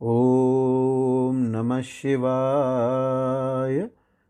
ओम नमः शिवाय।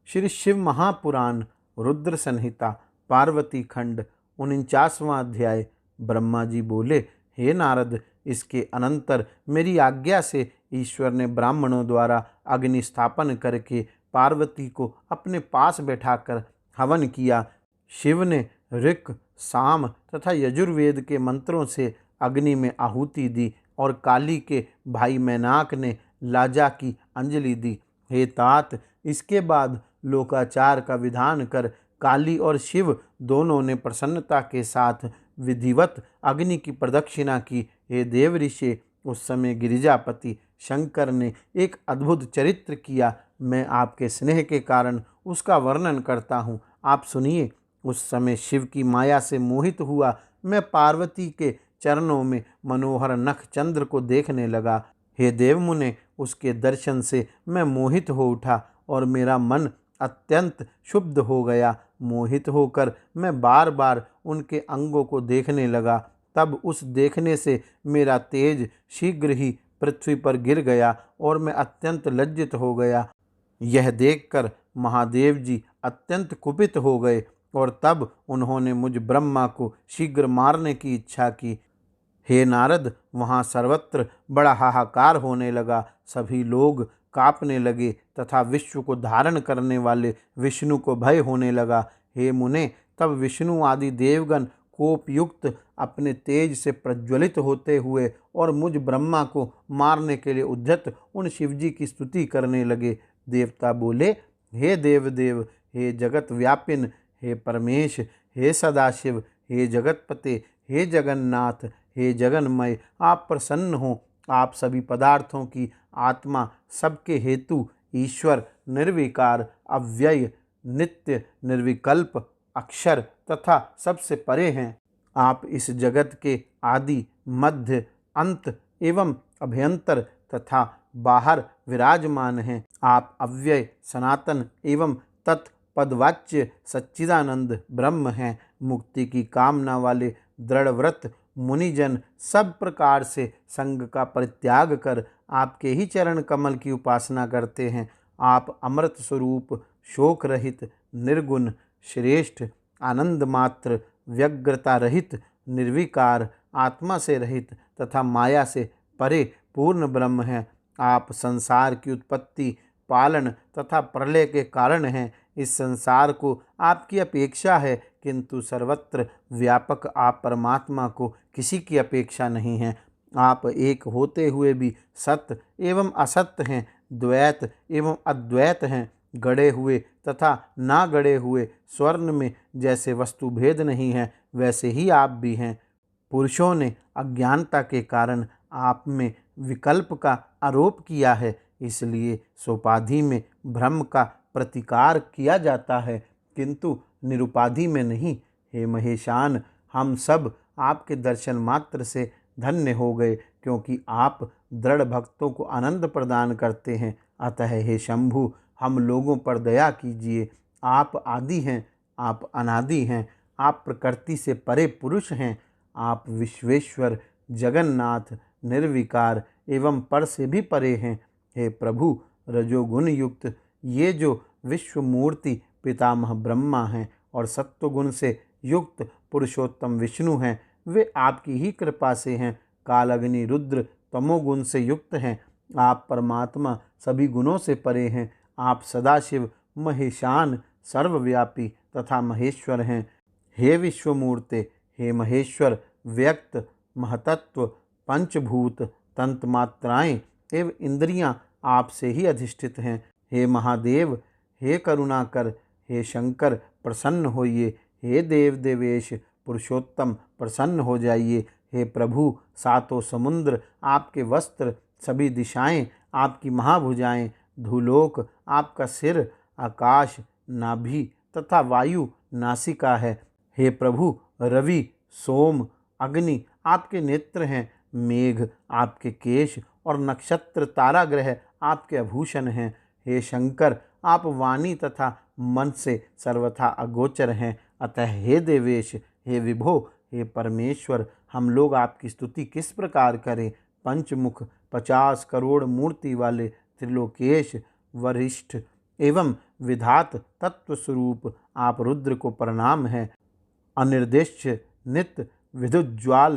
श्री शिव महापुराण रुद्र संहिता पार्वती खंड 49वां अध्याय। ब्रह्मा जी बोले, हे नारद, इसके अनंतर मेरी आज्ञा से ईश्वर ने ब्राह्मणों द्वारा अग्नि स्थापन करके पार्वती को अपने पास बैठाकर हवन किया। शिव ने ऋक, साम तथा यजुर्वेद के मंत्रों से अग्नि में आहुति दी और काली के भाई मैनाक ने लाजा की अंजलि दी। हे तात, इसके बाद लोकाचार का विधान कर काली और शिव दोनों ने प्रसन्नता के साथ विधिवत अग्नि की प्रदक्षिणा की। हे देव ऋषि, उस समय गिरिजापति शंकर ने एक अद्भुत चरित्र किया। मैं आपके स्नेह के कारण उसका वर्णन करता हूँ, आप सुनिए। उस समय शिव की माया से मोहित हुआ मैं पार्वती के चरणों में मनोहर नख चंद्र को देखने लगा। हे देवमुने, उसके दर्शन से मैं मोहित हो उठा और मेरा मन अत्यंत क्षुब्ध हो गया। मोहित होकर मैं बार बार उनके अंगों को देखने लगा। तब उस देखने से मेरा तेज शीघ्र ही पृथ्वी पर गिर गया और मैं अत्यंत लज्जित हो गया। यह देखकर महादेव जी अत्यंत कुपित हो गए और तब उन्होंने मुझ ब्रह्मा को शीघ्र मारने की इच्छा की। हे नारद, वहाँ सर्वत्र बड़ा हाहाकार होने लगा। सभी लोग कांपने लगे तथा विश्व को धारण करने वाले विष्णु को भय होने लगा। हे मुने, तब विष्णु आदि देवगण कोपयुक्त अपने तेज से प्रज्वलित होते हुए और मुझ ब्रह्मा को मारने के लिए उद्यत उन शिवजी की स्तुति करने लगे। देवता बोले, हे देवदेव, हे जगत व्यापिन, हे परमेश, हे सदाशिव, हे जगतपते, हे जगन्नाथ, हे जगन्मय, आप प्रसन्न हो। आप सभी पदार्थों की आत्मा, सबके हेतु ईश्वर, निर्विकार, अव्यय, नित्य, निर्विकल्प, अक्षर तथा सबसे परे हैं। आप इस जगत के आदि, मध्य, अंत एवं अभ्यंतर तथा बाहर विराजमान हैं। आप अव्यय, सनातन एवं तत्पदवाच्य सच्चिदानंद ब्रह्म हैं। मुक्ति की कामना वाले दृढ़ व्रत मुनिजन सब प्रकार से संग का परित्याग कर आपके ही चरण कमल की उपासना करते हैं। आप अमृत स्वरूप, शोक रहित, निर्गुण, श्रेष्ठ, आनंद मात्र, व्यग्रता रहित, निर्विकार, आत्मा से रहित तथा माया से परे पूर्ण ब्रह्म हैं। आप संसार की उत्पत्ति, पालन तथा प्रलय के कारण हैं। इस संसार को आपकी अपेक्षा है, किंतु सर्वत्र व्यापक आप परमात्मा को किसी की अपेक्षा नहीं है। आप एक होते हुए भी सत्य एवं असत्य हैं, द्वैत एवं अद्वैत हैं। गढ़े हुए तथा ना गढ़े हुए स्वर्ण में जैसे वस्तु भेद नहीं है, वैसे ही आप भी हैं। पुरुषों ने अज्ञानता के कारण आप में विकल्प का आरोप किया है, इसलिए सोपाधि में भ्रम का प्रतिकार किया जाता है, किंतु निरुपाधि में नहीं। हे महेशान, हम सब आपके दर्शन मात्र से धन्य हो गए, क्योंकि आप दृढ़ भक्तों को आनंद प्रदान करते हैं। अतः हे शंभु, हम लोगों पर दया कीजिए। आप आदि हैं, आप अनादि हैं, आप प्रकृति से परे पुरुष हैं। आप विश्वेश्वर, जगन्नाथ, निर्विकार एवं पर से भी परे हैं। हे प्रभु, रजोगुण युक्त ये जो विश्व मूर्ति पितामह ब्रह्मा हैं और सत्वगुण से युक्त पुरुषोत्तम विष्णु हैं, वे आपकी ही कृपा से हैं। कालग्नि रुद्र तमोगुण से युक्त हैं। आप परमात्मा सभी गुणों से परे हैं। आप सदाशिव, महेशान, सर्वव्यापी तथा महेश्वर हैं। हे विश्वमूर्ते, हे महेश्वर, व्यक्त, महतत्व, पंचभूत, तंतमात्राएं एवं इंद्रियां आपसे ही अधिष्ठित हैं। हे महादेव, हे करुणाकर, हे शंकर, प्रसन्न होइए। हे देव देवेश, पुरुषोत्तम, प्रसन्न हो जाइए। हे प्रभु, सातों समुद्र आपके वस्त्र, सभी दिशाएं आपकी महाभुजाएं, धूलोक आपका सिर, आकाश नाभि तथा वायु नासिका है। हे प्रभु, रवि, सोम, अग्नि आपके नेत्र हैं। मेघ आपके केश और नक्षत्र ताराग्रह आपके आभूषण हैं। हे शंकर, आप वाणी तथा मन से सर्वथा अगोचर हैं। अतः हे देवेश, हे विभो, हे परमेश्वर, हम लोग आपकी स्तुति किस प्रकार करें। पंचमुख 50 करोड़ मूर्ति वाले त्रिलोकेश वरिष्ठ एवं विधात तत्व स्वरूप आप रुद्र को प्रणाम है। अनिर्देश्य नित्य विद्युत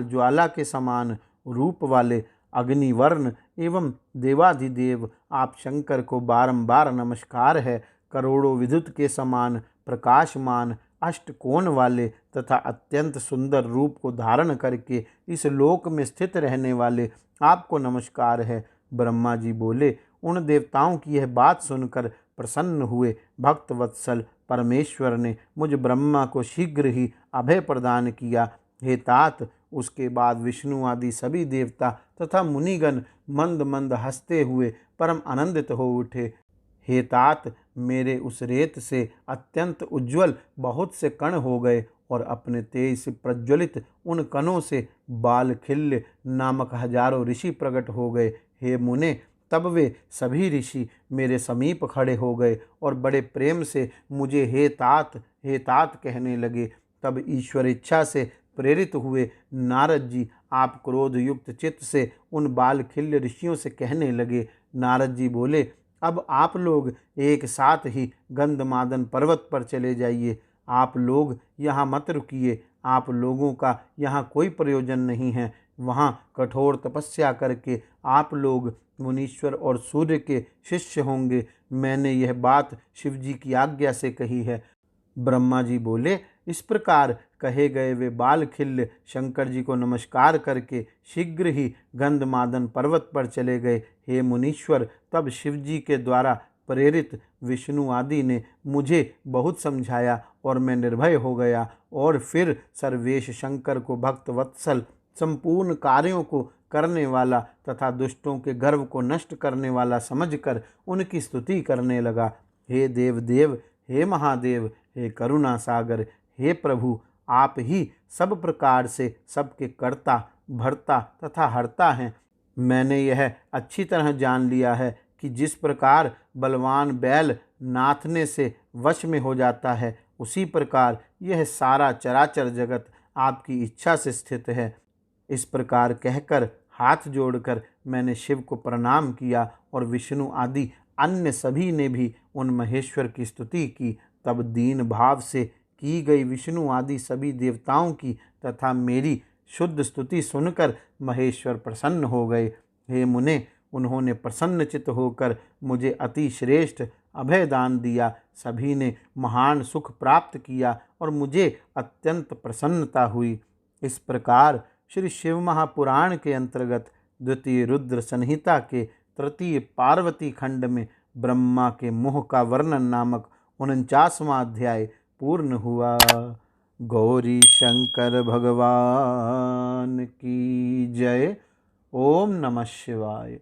ज्वाला के समान रूप वाले अग्निवर्ण एवं देवाधिदेव आप शंकर को बारंबार नमस्कार है। करोड़ों विद्युत के समान प्रकाशमान अष्टकोण वाले तथा अत्यंत सुंदर रूप को धारण करके इस लोक में स्थित रहने वाले आपको नमस्कार है। ब्रह्मा जी बोले, उन देवताओं की यह बात सुनकर प्रसन्न हुए भक्त वत्सल परमेश्वर ने मुझ ब्रह्मा को शीघ्र ही अभय प्रदान किया। हे तात, उसके बाद विष्णु आदि सभी देवता तथा मुनिगण मंद मंद हंसते हुए परम आनंदित हो उठे। हे तात, मेरे उस रेत से अत्यंत उज्ज्वल बहुत से कण हो गए और अपने तेज से प्रज्वलित उन कणों से बालखिल्य नामक हजारों ऋषि प्रकट हो गए। हे मुने, तब वे सभी ऋषि मेरे समीप खड़े हो गए और बड़े प्रेम से मुझे हे तात कहने लगे। तब ईश्वर इच्छा से प्रेरित हुए नारद जी आप क्रोध युक्त चित्त से उन बालखिल्य ऋषियों से कहने लगे। नारद जी बोले, अब आप लोग एक साथ ही गंधमादन पर्वत पर चले जाइए। आप लोग यहाँ मत रुकिए। आप लोगों का यहाँ कोई प्रयोजन नहीं है। वहाँ कठोर तपस्या करके आप लोग मुनीश्वर और सूर्य के शिष्य होंगे। मैंने यह बात शिव जी की आज्ञा से कही है। ब्रह्मा जी बोले, इस प्रकार कहे गए वे बालखिल्य शंकर जी को नमस्कार करके शीघ्र ही गंधमादन पर्वत पर चले गए। हे मुनीश्वर, तब शिव जी के द्वारा प्रेरित विष्णु आदि ने मुझे बहुत समझाया और मैं निर्भय हो गया और फिर सर्वेश शंकर को भक्त वत्सल संपूर्ण कार्यों को करने वाला तथा दुष्टों के गर्व को नष्ट करने वाला समझकर उनकी स्तुति करने लगा। हे देवदेव, हे महादेव, हे करुणा सागर, हे प्रभु, आप ही सब प्रकार से सबके कर्ता भरता तथा हरता हैं। मैंने यह अच्छी तरह जान लिया है कि जिस प्रकार बलवान बैल नाथने से वश में हो जाता है, उसी प्रकार यह सारा चराचर जगत आपकी इच्छा से स्थित है। इस प्रकार कहकर हाथ जोड़कर मैंने शिव को प्रणाम किया और विष्णु आदि अन्य सभी ने भी उन महेश्वर की स्तुति की। तब दीन भाव से की गई विष्णु आदि सभी देवताओं की तथा मेरी शुद्ध स्तुति सुनकर महेश्वर प्रसन्न हो गए। हे मुने, उन्होंने प्रसन्नचित्त होकर मुझे अति श्रेष्ठ अभय दान दिया। सभी ने महान सुख प्राप्त किया और मुझे अत्यंत प्रसन्नता हुई। इस प्रकार श्री शिव महापुराण के अंतर्गत द्वितीय रुद्र संहिता के तृतीय पार्वती खंड में ब्रह्मा के मोह का वर्णन नामक 49वां अध्याय पूर्ण हुआ। गौरी शंकर भगवान की जय। ओम नमः शिवाय।